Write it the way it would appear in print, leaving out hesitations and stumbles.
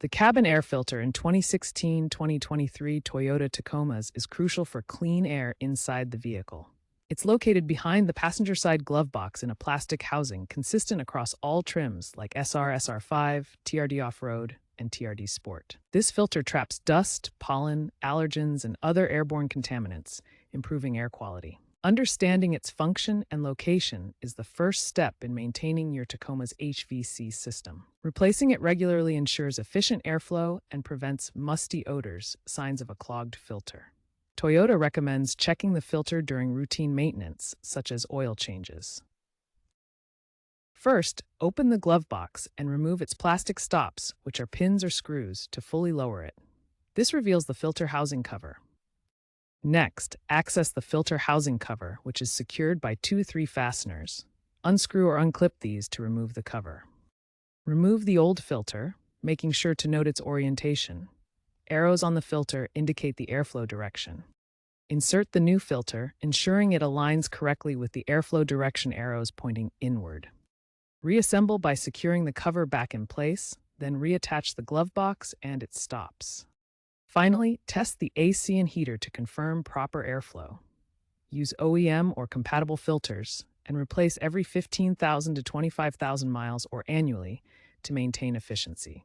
The cabin air filter in 2016-2023 Toyota Tacomas is crucial for clean air inside the vehicle. It's located behind the passenger side glove box in a plastic housing consistent across all trims like SR, SR5, TRD Off-Road, and TRD Sport. This filter traps dust, pollen, allergens, and other airborne contaminants, improving air quality. Understanding its function and location is the first step in maintaining your Tacoma's HVAC system. Replacing it regularly ensures efficient airflow and prevents musty odors, signs of a clogged filter. Toyota recommends checking the filter during routine maintenance, such as oil changes. First, open the glove box and remove its plastic stops, which are pins or screws, to fully lower it. This reveals the filter housing cover. Next, access the filter housing cover, which is secured by 2-3 fasteners. Unscrew or unclip these to remove the cover. Remove the old filter, making sure to note its orientation. Arrows on the filter indicate the airflow direction. Insert the new filter, ensuring it aligns correctly with the airflow direction arrows pointing inward. Reassemble by securing the cover back in place, then reattach the glove box and its stops. Finally, test the AC and heater to confirm proper airflow. Use OEM or compatible filters and replace every 15,000 to 25,000 miles or annually to maintain efficiency.